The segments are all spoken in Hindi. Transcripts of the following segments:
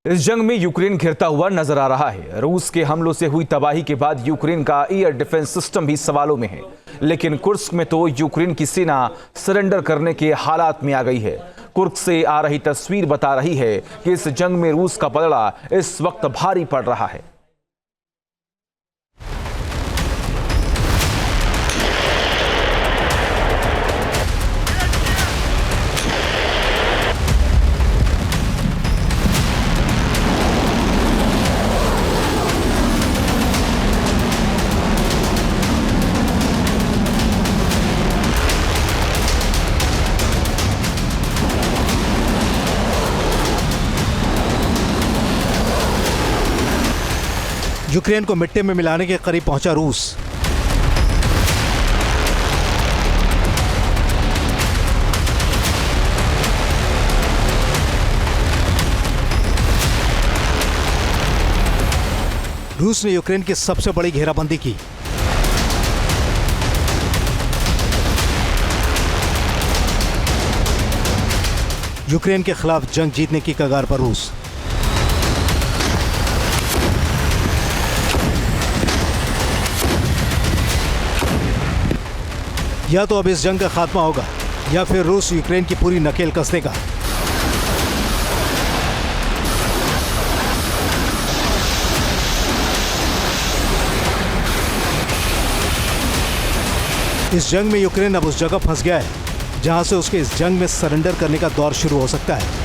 इस जंग में यूक्रेन घिरता हुआ नजर आ रहा है। रूस के हमलों से हुई तबाही के बाद यूक्रेन का एयर डिफेंस सिस्टम भी सवालों में है। लेकिन कुर्स्क में तो यूक्रेन की सेना सरेंडर करने के हालात में आ गई है। कुर्स्क से आ रही तस्वीर बता रही है कि इस जंग में रूस का पलड़ा इस वक्त भारी पड़ रहा है। यूक्रेन को मिट्टी में मिलाने के करीब पहुंचा रूस। रूस ने यूक्रेन की सबसे बड़ी घेराबंदी की। यूक्रेन के खिलाफ जंग जीतने की कगार पर रूस। या तो अब इस जंग का खात्मा होगा या फिर रूस यूक्रेन की पूरी नकेल कस देगा। इस जंग में यूक्रेन अब उस जगह फंस गया है जहां से उसके इस जंग में सरेंडर करने का दौर शुरू हो सकता है।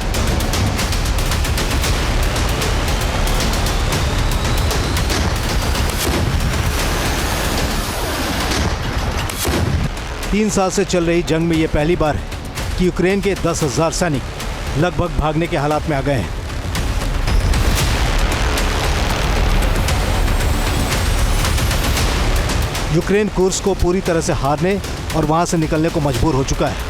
तीन साल से चल रही जंग में यह पहली बार है कि यूक्रेन के 10,000 सैनिक लगभग भागने के हालात में आ गए हैं। यूक्रेन कुर्स्क को पूरी तरह से हारने और वहां से निकलने को मजबूर हो चुका है।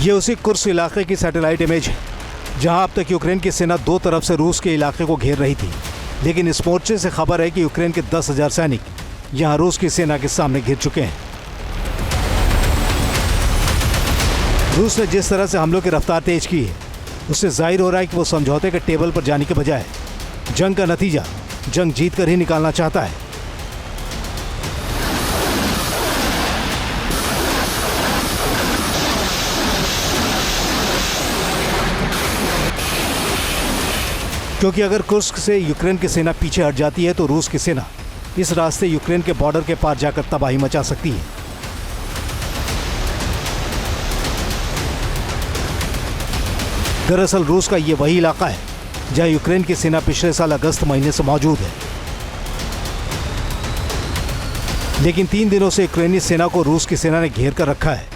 ये उसी कुर्स्क इलाके की सैटेलाइट इमेज है जहां अब तक यूक्रेन की सेना दो तरफ से रूस के इलाके को घेर रही थी। लेकिन इस मोर्चे से खबर है कि यूक्रेन के 10,000 सैनिक यहां रूस की सेना के सामने घिर चुके हैं। रूस ने जिस तरह से हमलों की रफ्तार तेज की है उससे जाहिर हो रहा है कि वो समझौते के टेबल पर जाने के बजाय जंग का नतीजा जंग जीत कर ही निकालना चाहता है। क्योंकि अगर कुर्स्क से यूक्रेन की सेना पीछे हट जाती है तो रूस की सेना इस रास्ते यूक्रेन के बॉर्डर के पार जाकर तबाही मचा सकती है। दरअसल रूस का ये वही इलाका है जहां यूक्रेन की सेना पिछले साल अगस्त महीने से मौजूद है। लेकिन 3 दिनों से यूक्रेनी सेना को रूस की सेना ने घेर कर रखा है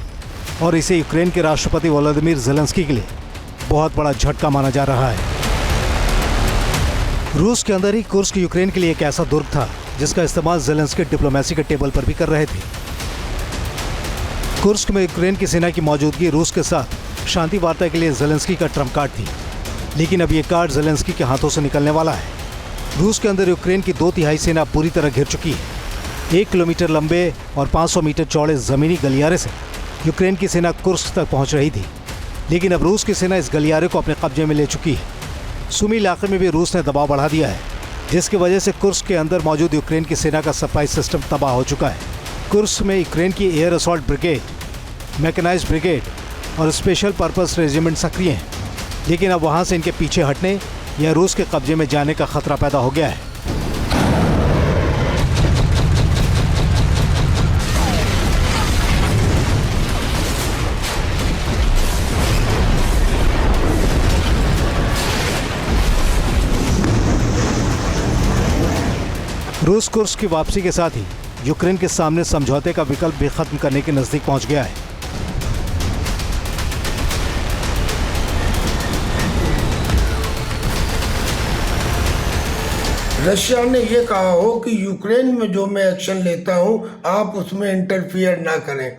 और इसे यूक्रेन के राष्ट्रपति वोलोदिमीर ज़ेलेंस्की के लिए बहुत बड़ा झटका माना जा रहा है। रूस के अंदर ही कुर्स्क यूक्रेन के लिए एक ऐसा दुर्ग था जिसका इस्तेमाल ज़ेलेंस्की डिप्लोमेसी के टेबल पर भी कर रहे थे। कुर्स्क में यूक्रेन की सेना की मौजूदगी रूस के साथ शांति वार्ता के लिए ज़ेलेंस्की का ट्रम्प कार्ड थी। लेकिन अब ये कार्ड ज़ेलेंस्की के हाथों से निकलने वाला है। रूस के अंदर यूक्रेन की 2/3 सेना पूरी तरह घिर चुकी है। 1 किलोमीटर लंबे और 500 मीटर चौड़े ज़मीनी गलियारे से यूक्रेन की सेना कुर्स्क तक पहुँच रही थी। लेकिन अब रूस की सेना इस गलियारे को अपने कब्जे में ले चुकी है। सुमी इलाके में भी रूस ने दबाव बढ़ा दिया है जिसकी वजह से कुर्स्क के अंदर मौजूद यूक्रेन की सेना का सप्लाई सिस्टम तबाह हो चुका है। कुर्स्क में यूक्रेन की air assault brigade, mechanised brigade और स्पेशल पर्पस रेजिमेंट सक्रिय हैं। लेकिन अब वहां से इनके पीछे हटने या रूस के कब्जे में जाने का खतरा पैदा हो गया है। रूस कुर्स्क की वापसी के साथ ही यूक्रेन के सामने समझौते का विकल्प भी खत्म करने के नजदीक पहुंच गया है। रशिया ने यह कहा हो कि यूक्रेन में जो मैं एक्शन लेता हूं आप उसमें इंटरफियर ना करें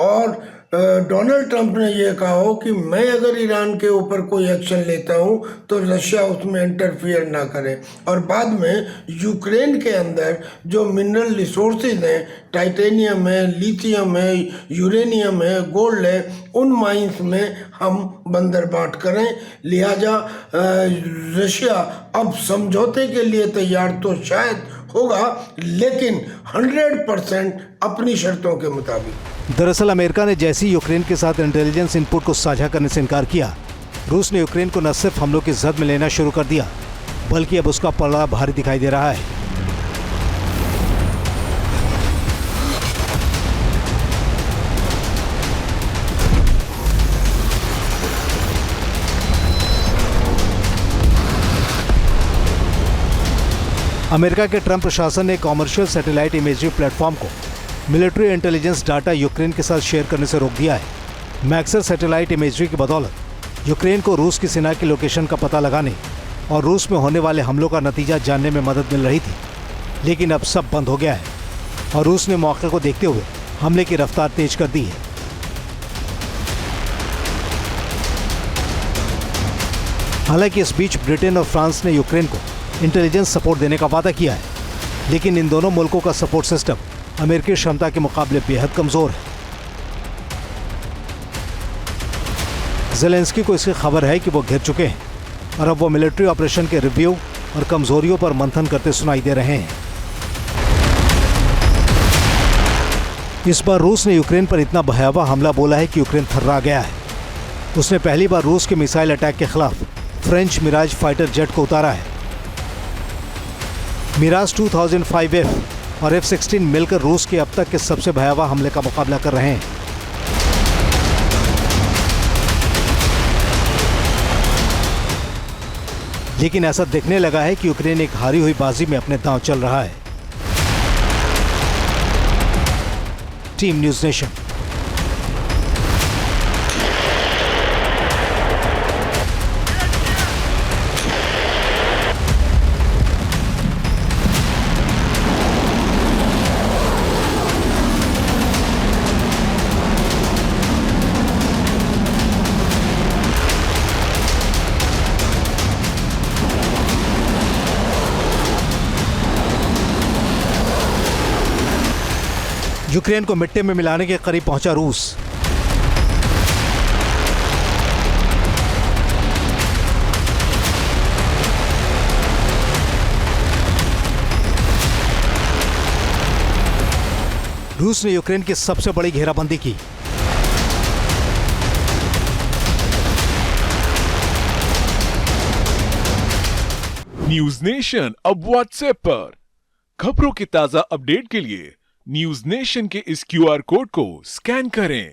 और डोनाल्ड ट्रंप ने ये कहा हो कि मैं अगर ईरान के ऊपर कोई एक्शन लेता हूँ तो रशिया उसमें इंटरफियर ना करे। और बाद में यूक्रेन के अंदर जो मिनरल रिसोर्सेज हैं, टाइटेनियम है, लिथियम है, यूरेनियम है, गोल्ड है, उन माइंस में हम बंदरबाट करें। लिहाजा रशिया अब समझौते के लिए तैयार तो शायद होगा, लेकिन 100% अपनी शर्तों के मुताबिक। दरअसल अमेरिका ने जैसे ही यूक्रेन के साथ इंटेलिजेंस इनपुट को साझा करने से इनकार किया, रूस ने यूक्रेन को न सिर्फ हमलों की जद में लेना शुरू कर दिया, बल्कि अब उसका पलड़ा भारी दिखाई दे रहा है। अमेरिका के ट्रंप प्रशासन ने कॉमर्शियल सैटेलाइट इमेजरी प्लेटफॉर्म को मिलिट्री इंटेलिजेंस डाटा यूक्रेन के साथ शेयर करने से रोक दिया है। मैक्सर सैटेलाइट इमेजरी की बदौलत यूक्रेन को रूस की सेना की लोकेशन का पता लगाने और रूस में होने वाले हमलों का नतीजा जानने में मदद मिल रही थी, लेकिन अब सब बंद हो गया है और रूस ने मौके को देखते हुए हमले की रफ्तार तेज कर दी है। हालांकि इस बीच ब्रिटेन और फ्रांस ने यूक्रेन को इंटेलिजेंस सपोर्ट देने का वादा किया है, लेकिन इन दोनों मुल्कों का सपोर्ट सिस्टम अमेरिकी क्षमता के मुकाबले बेहद कमजोर है। ज़ेलेंस्की को इसकी खबर है कि वो घिर चुके हैं और अब वो मिलिट्री ऑपरेशन के रिव्यू और कमजोरियों पर मंथन करते सुनाई दे रहे हैं। इस बार रूस ने यूक्रेन पर इतना भयावह हमला बोला है कि यूक्रेन थर्रा गया है। उसने पहली बार रूस के मिसाइल अटैक के खिलाफ फ्रेंच मिराज फाइटर जेट को उतारा है। मिराज 2005F और F-16 मिलकर रूस के अब तक के सबसे भयावह हमले का मुकाबला कर रहे हैं। लेकिन ऐसा दिखने लगा है कि यूक्रेन एक हारी हुई बाजी में अपने दांव चल रहा है। Team news nation. यूक्रेन को मिट्टी में मिलाने के करीब पहुंचा रूस। रूस ने यूक्रेन की सबसे बड़ी घेराबंदी की। न्यूज नेशन अब व्हाट्सएप पर खबरों की ताजा अपडेट के लिए न्यूज नेशन के इस QR कोड को स्कैन करें।